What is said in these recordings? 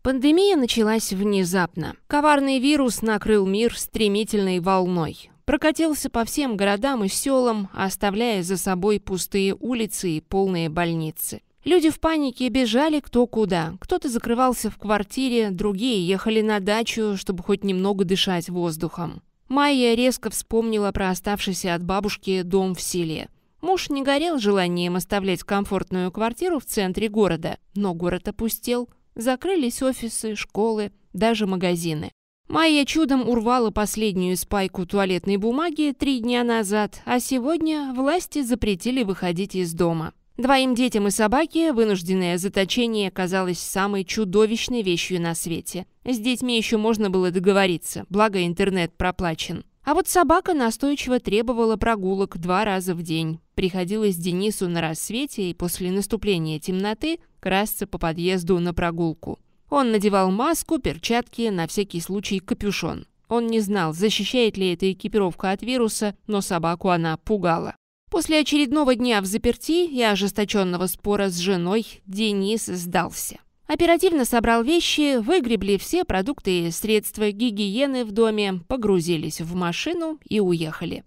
Пандемия началась внезапно. Коварный вирус накрыл мир стремительной волной. Прокатился по всем городам и селам, оставляя за собой пустые улицы и полные больницы. Люди в панике бежали кто куда. Кто-то закрывался в квартире, другие ехали на дачу, чтобы хоть немного дышать воздухом. Майя резко вспомнила про оставшийся от бабушки дом в селе. Муж не горел желанием оставлять комфортную квартиру в центре города, но город опустел. Закрылись офисы, школы, даже магазины. Майя чудом урвала последнюю спайку туалетной бумаги 3 дня назад, а сегодня власти запретили выходить из дома. 2 детям и собаке вынужденное заточение казалось самой чудовищной вещью на свете. С детьми еще можно было договориться, благо интернет проплачен. А вот собака настойчиво требовала прогулок 2 раза в день. Приходилось Денису на рассвете и после наступления темноты красться по подъезду на прогулку. Он надевал маску, перчатки, на всякий случай капюшон. Он не знал, защищает ли эта экипировка от вируса, но собаку она пугала. После очередного дня в заперти и ожесточенного спора с женой Денис сдался. Оперативно собрал вещи, выгребли все продукты и средства гигиены в доме, погрузились в машину и уехали.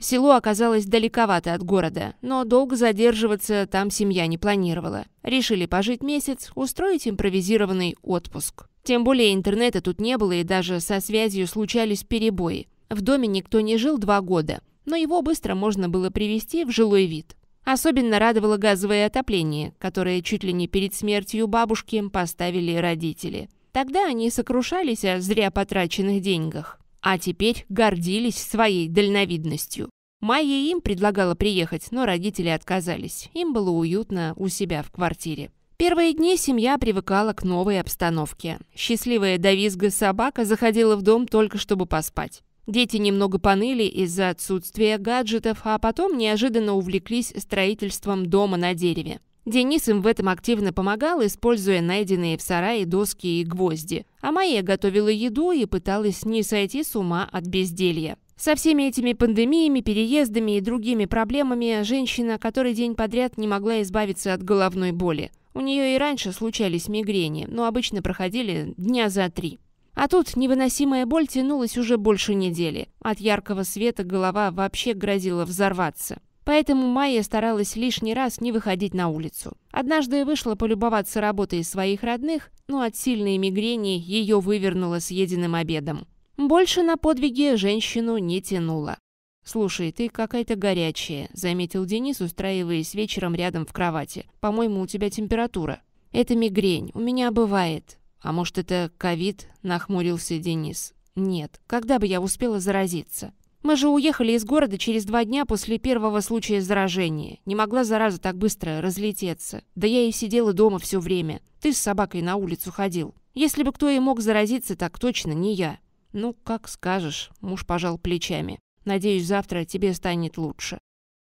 Село оказалось далековато от города, но долго задерживаться там семья не планировала. Решили пожить месяц, устроить импровизированный отпуск. Тем более интернета тут не было и даже со связью случались перебои. В доме никто не жил 2 года, но его быстро можно было привести в жилой вид. Особенно радовало газовое отопление, которое чуть ли не перед смертью бабушки поставили родители. Тогда они сокрушались о зря потраченных деньгах, а теперь гордились своей дальновидностью. Майя им предлагала приехать, но родители отказались. Им было уютно у себя в квартире. Первые дни семья привыкала к новой обстановке. Счастливая до визга собака заходила в дом только чтобы поспать. Дети немного поныли из-за отсутствия гаджетов, а потом неожиданно увлеклись строительством дома на дереве. Денис им в этом активно помогал, используя найденные в сарае доски и гвозди. А Майя готовила еду и пыталась не сойти с ума от безделья. Со всеми этими пандемиями, переездами и другими проблемами женщина который день подряд не могла избавиться от головной боли. У нее и раньше случались мигрени, но обычно проходили дня за 3. А тут невыносимая боль тянулась уже больше недели. От яркого света голова вообще грозила взорваться. Поэтому Майя старалась лишний раз не выходить на улицу. Однажды вышла полюбоваться работой своих родных, но от сильной мигрени ее вывернуло съеденным обедом. Больше на подвиги женщину не тянуло. «Слушай, ты какая-то горячая», — заметил Денис, устраиваясь вечером рядом в кровати. «По-моему, у тебя температура». «Это мигрень. У меня бывает». «А может, это ковид?» – нахмурился Денис. «Нет. Когда бы я успела заразиться? Мы же уехали из города через 2 дня после первого случая заражения. Не могла зараза так быстро разлететься. Да я и сидела дома все время. Ты с собакой на улицу ходил. Если бы кто и мог заразиться, так точно не я». «Ну, как скажешь», – муж пожал плечами. «Надеюсь, завтра тебе станет лучше».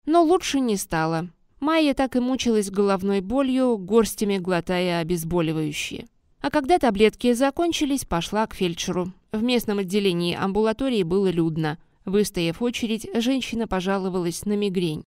Но лучше не стало. Майя так и мучилась головной болью, горстями глотая обезболивающие. А когда таблетки закончились, пошла к фельдшеру. В местном отделении амбулатории было людно. Выстояв очередь, женщина пожаловалась на мигрень.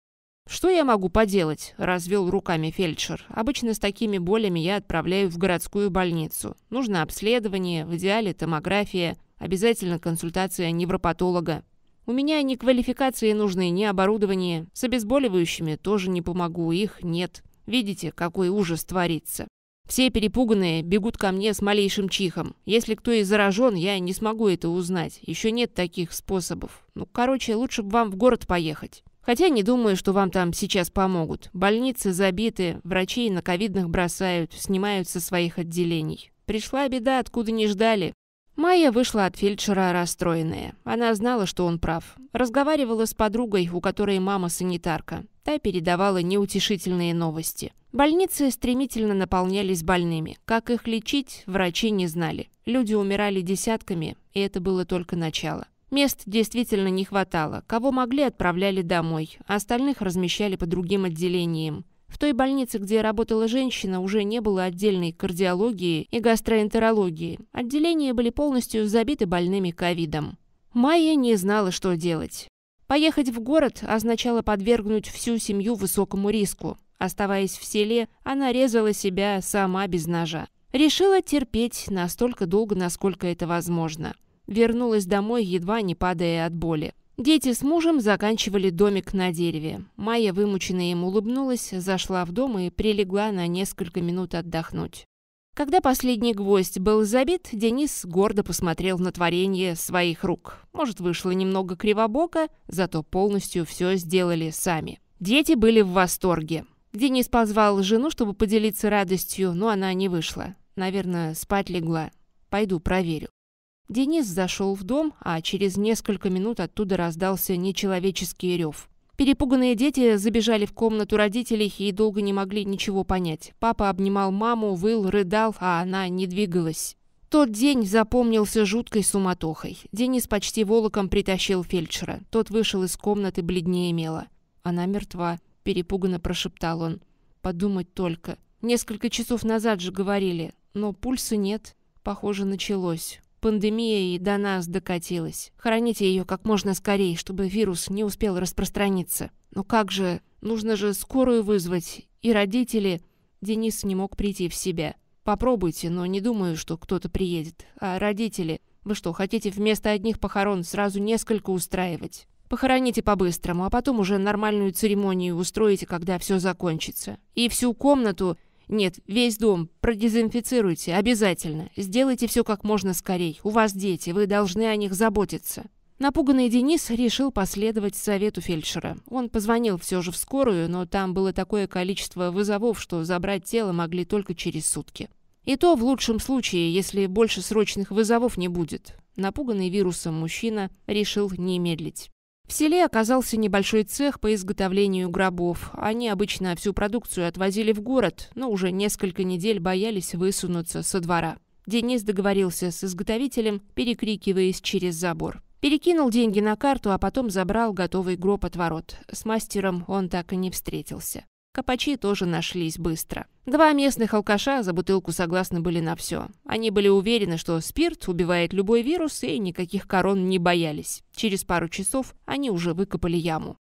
«Что я могу поделать?» – развел руками фельдшер. «Обычно с такими болями я отправляю в городскую больницу. Нужно обследование, в идеале томография, обязательно консультация невропатолога. У меня ни квалификации нужны, ни оборудование. С обезболивающими тоже не помогу, их нет. Видите, какой ужас творится. Все перепуганные бегут ко мне с малейшим чихом. Если кто и заражен, я не смогу это узнать. Еще нет таких способов. Лучше бы вам в город поехать. Хотя не думаю, что вам там сейчас помогут. Больницы забиты, врачей на ковидных бросают, снимают со своих отделений. Пришла беда, откуда не ждали». Майя вышла от фельдшера расстроенная. Она знала, что он прав. Разговаривала с подругой, у которой мама санитарка. Та передавала неутешительные новости. Больницы стремительно наполнялись больными. Как их лечить, врачи не знали. Люди умирали десятками, и это было только начало. Мест действительно не хватало. Кого могли, отправляли домой. Остальных размещали по другим отделениям. В той больнице, где работала женщина, уже не было отдельной кардиологии и гастроэнтерологии. Отделения были полностью забиты больными ковидом. Майя не знала, что делать. Поехать в город означало подвергнуть всю семью высокому риску. Оставаясь в селе, она резала себя сама без ножа. Решила терпеть настолько долго, насколько это возможно. Вернулась домой, едва не падая от боли. Дети с мужем заканчивали домик на дереве. Майя, вымученная им, улыбнулась, зашла в дом и прилегла на несколько минут отдохнуть. Когда последний гвоздь был забит, Денис гордо посмотрел на творение своих рук. Может, вышло немного кривобоко, зато полностью все сделали сами. Дети были в восторге. Денис позвал жену, чтобы поделиться радостью, но она не вышла. Наверное, спать легла. Пойду проверю. Денис зашел в дом, а через несколько минут оттуда раздался нечеловеческий рев. Перепуганные дети забежали в комнату родителей и долго не могли ничего понять. Папа обнимал маму, выл, рыдал, а она не двигалась. Тот день запомнился жуткой суматохой. Денис почти волоком притащил фельдшера. Тот вышел из комнаты бледнее мела. «Она мертва», — перепуганно прошептал он. «Подумать только. Несколько часов назад же говорили, но пульса нет. Похоже, началось. Пандемия и до нас докатилась. Хороните ее как можно скорее, чтобы вирус не успел распространиться. Но как же? Нужно же скорую вызвать. И родители...» Денис не мог прийти в себя. «Попробуйте, но не думаю, что кто-то приедет. А родители... Вы что, хотите вместо одних похорон сразу несколько устраивать? Похороните по-быстрому, а потом уже нормальную церемонию устроите, когда все закончится. И всю комнату... Нет, весь дом продезинфицируйте, обязательно. Сделайте все как можно скорей. У вас дети, вы должны о них заботиться». Напуганный Денис решил последовать совету фельдшера. Он позвонил все же в скорую, но там было такое количество вызовов, что забрать тело могли только через сутки. И то в лучшем случае, если больше срочных вызовов не будет. Напуганный вирусом мужчина решил не медлить. В селе оказался небольшой цех по изготовлению гробов. Они обычно всю продукцию отвозили в город, но уже несколько недель боялись высунуться со двора. Денис договорился с изготовителем, перекрикиваясь через забор. Перекинул деньги на карту, а потом забрал готовый гроб от ворот. С мастером он так и не встретился. Копачи тоже нашлись быстро. 2 местных алкаша за бутылку согласны были на все. Они были уверены, что спирт убивает любой вирус, и никаких корон не боялись. Через пару часов они уже выкопали яму.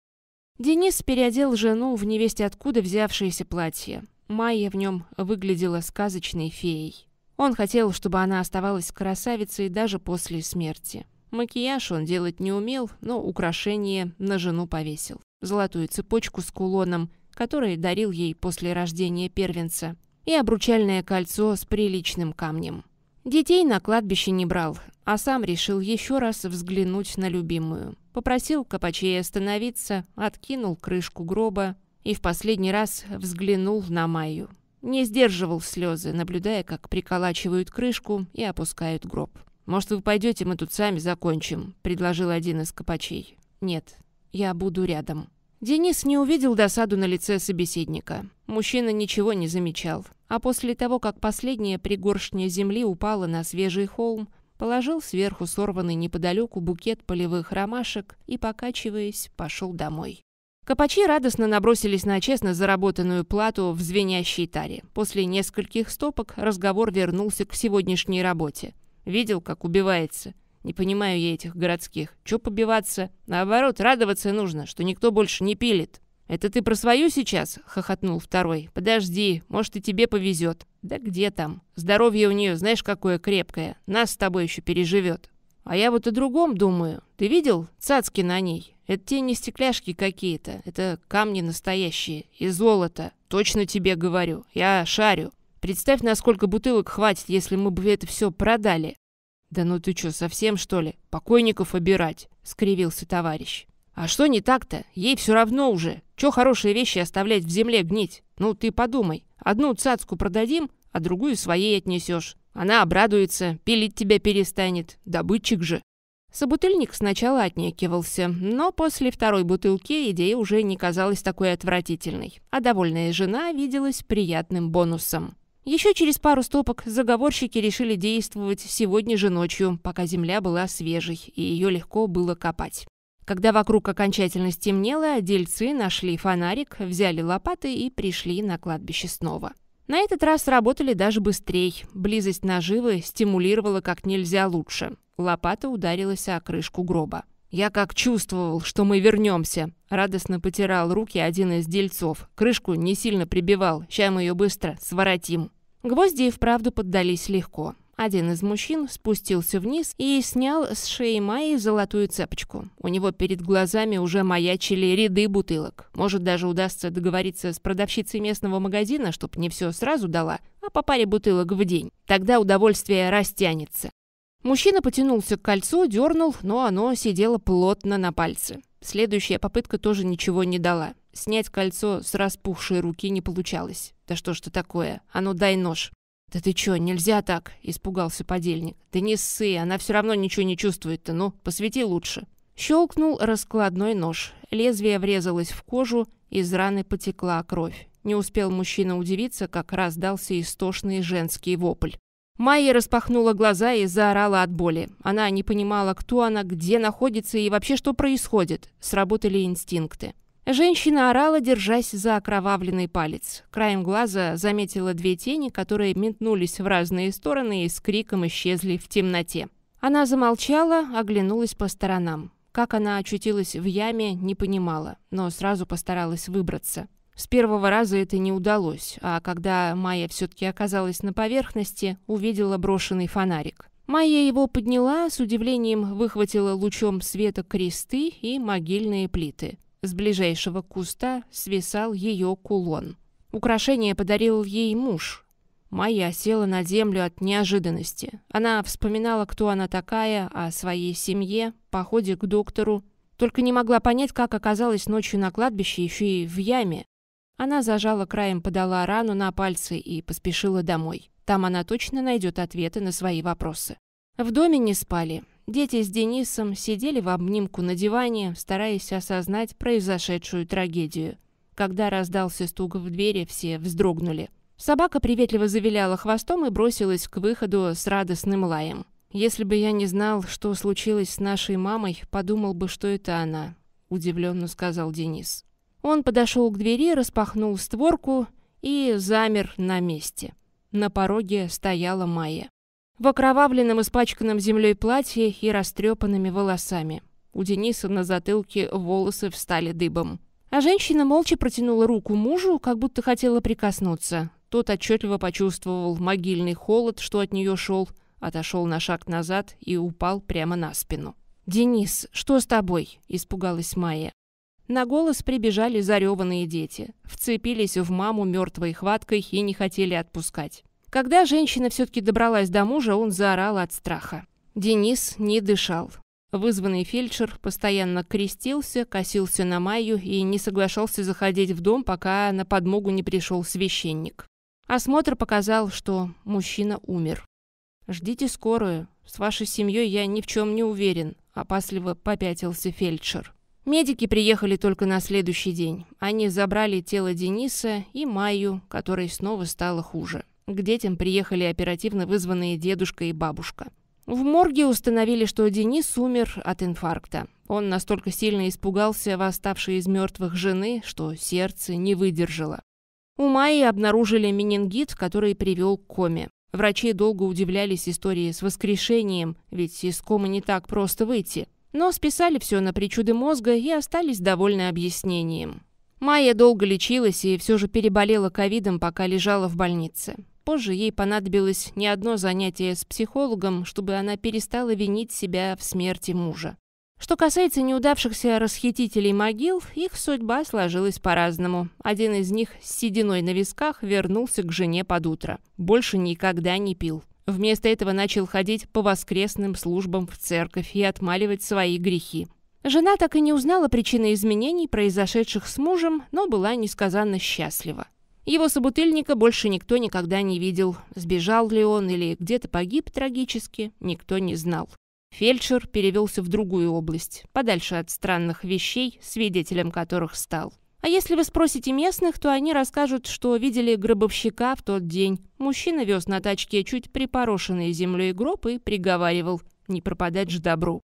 Денис переодел жену в невесте откуда взявшееся платье. Майя в нем выглядела сказочной феей. Он хотел, чтобы она оставалась красавицей даже после смерти. Макияж он делать не умел, но украшение на жену повесил. Золотую цепочку с кулоном, который дарил ей после рождения первенца, и обручальное кольцо с приличным камнем. Детей на кладбище не брал, а сам решил еще раз взглянуть на любимую. Попросил копачей остановиться, откинул крышку гроба и в последний раз взглянул на Майю. Не сдерживал слезы, наблюдая, как приколачивают крышку и опускают гроб. «Может, вы пойдете, мы тут сами закончим», — предложил один из копачей. «Нет, я буду рядом». Денис не увидел досаду на лице собеседника. Мужчина ничего не замечал. А после того, как последняя пригоршня земли упала на свежий холм, положил сверху сорванный неподалеку букет полевых ромашек и, покачиваясь, пошел домой. Копачи радостно набросились на честно заработанную плату в звенящей таре. После нескольких стопок разговор вернулся к сегодняшней работе. «Видел, как убивается? Не понимаю я этих городских. Чё побиваться? Наоборот, радоваться нужно, что никто больше не пилит». «Это ты про свою сейчас?» — хохотнул второй. «Подожди, может, и тебе повезет». «Да где там? Здоровье у нее, знаешь, какое крепкое. Нас с тобой еще переживет». «А я вот о другом думаю. Ты видел цацки на ней? Это те не стекляшки какие-то. Это камни настоящие. И золото. Точно тебе говорю. Я шарю. Представь, насколько бутылок хватит, если мы бы это все продали». «Да ну ты что, совсем что ли? Покойников обирать?» — скривился товарищ. «А что не так-то? Ей все равно уже. Че хорошие вещи оставлять в земле гнить? Ну ты подумай. Одну цацку продадим, а другую своей отнесешь. Она обрадуется, пилить тебя перестанет. Добытчик же». Собутыльник сначала отнекивался, но после второй бутылки идея уже не казалась такой отвратительной, а довольная жена виделась приятным бонусом. Еще через пару стопок заговорщики решили действовать сегодня же ночью, пока земля была свежей, и ее легко было копать. Когда вокруг окончательно стемнело, дельцы нашли фонарик, взяли лопаты и пришли на кладбище снова. На этот раз работали даже быстрее. Близость наживы стимулировала как нельзя лучше. Лопата ударилась о крышку гроба. «Я как чувствовал, что мы вернемся», — радостно потирал руки один из дельцов. «Крышку не сильно прибивал, ща мы ее быстро своротим». Гвозди и вправду поддались легко. Один из мужчин спустился вниз и снял с шеи Майи золотую цепочку. У него перед глазами уже маячили ряды бутылок. Может, даже удастся договориться с продавщицей местного магазина, чтоб не все сразу дала, а по паре бутылок в день. Тогда удовольствие растянется. Мужчина потянулся к кольцу, дернул, но оно сидело плотно на пальце. Следующая попытка тоже ничего не дала. Снять кольцо с распухшей руки не получалось. Да что ж это такое? А ну дай нож. «Да ты чё, нельзя так?» – испугался подельник. «Да не ссы, она все равно ничего не чувствует-то, ну, посвети лучше». Щелкнул раскладной нож. Лезвие врезалось в кожу, из раны потекла кровь. Не успел мужчина удивиться, как раздался истошный женский вопль. Майя распахнула глаза и заорала от боли. Она не понимала, кто она, где находится и вообще что происходит. Сработали инстинкты. Женщина орала, держась за окровавленный палец. Краем глаза заметила две тени, которые метнулись в разные стороны и с криком исчезли в темноте. Она замолчала, оглянулась по сторонам. Как она очутилась в яме, не понимала, но сразу постаралась выбраться. С первого раза это не удалось, а когда Майя все-таки оказалась на поверхности, увидела брошенный фонарик. Майя его подняла, с удивлением выхватила лучом света кресты и могильные плиты. С ближайшего куста свисал ее кулон. Украшение подарил ей муж. Майя села на землю от неожиданности. Она вспоминала, кто она такая, о своей семье, походе к доктору. Только не могла понять, как оказалась ночью на кладбище, еще и в яме. Она зажала краем подола рану на пальце и поспешила домой. Там она точно найдет ответы на свои вопросы. В доме не спали. Дети с Денисом сидели в обнимку на диване, стараясь осознать произошедшую трагедию. Когда раздался стук в двери, все вздрогнули. Собака приветливо завиляла хвостом и бросилась к выходу с радостным лаем. «Если бы я не знал, что случилось с нашей мамой, подумал бы, что это она», — удивленно сказал Денис. Он подошел к двери, распахнул створку и замер на месте. На пороге стояла Майя. В окровавленном, испачканном землей платье и растрепанными волосами. У Дениса на затылке волосы встали дыбом. А женщина молча протянула руку мужу, как будто хотела прикоснуться. Тот отчетливо почувствовал могильный холод, что от нее шел, отошел на шаг назад и упал прямо на спину. «Денис, что с тобой?» – испугалась Майя. На голос прибежали зареванные дети. Вцепились в маму мертвой хваткой и не хотели отпускать. Когда женщина все-таки добралась до мужа, он заорал от страха. Денис не дышал. Вызванный фельдшер постоянно крестился, косился на Майю и не соглашался заходить в дом, пока на подмогу не пришел священник. Осмотр показал, что мужчина умер. «Ждите скорую. С вашей семьей я ни в чем не уверен», – опасливо попятился фельдшер. Медики приехали только на следующий день. Они забрали тело Дениса и Майю, которой снова стало хуже. К детям приехали оперативно вызванные дедушка и бабушка. В морге установили, что Денис умер от инфаркта. Он настолько сильно испугался восставшей из мертвых жены, что сердце не выдержало. У Майи обнаружили менингит, который привел к коме. Врачи долго удивлялись истории с воскрешением, ведь из комы не так просто выйти. Но списали все на причуды мозга и остались довольны объяснением. Майя долго лечилась и все же переболела ковидом, пока лежала в больнице. Позже ей понадобилось не одно занятие с психологом, чтобы она перестала винить себя в смерти мужа. Что касается неудавшихся расхитителей могил, их судьба сложилась по-разному. Один из них с сединой на висках вернулся к жене под утро. Больше никогда не пил. Вместо этого начал ходить по воскресным службам в церковь и отмаливать свои грехи. Жена так и не узнала причины изменений, произошедших с мужем, но была несказанно счастлива. Его собутыльника больше никто никогда не видел. Сбежал ли он или где-то погиб трагически, никто не знал. Фельдшер перевелся в другую область, подальше от странных вещей, свидетелем которых стал. А если вы спросите местных, то они расскажут, что видели гробовщика в тот день. Мужчина вез на тачке чуть припорошенный землей гроб и приговаривал: «Не пропадать же добру».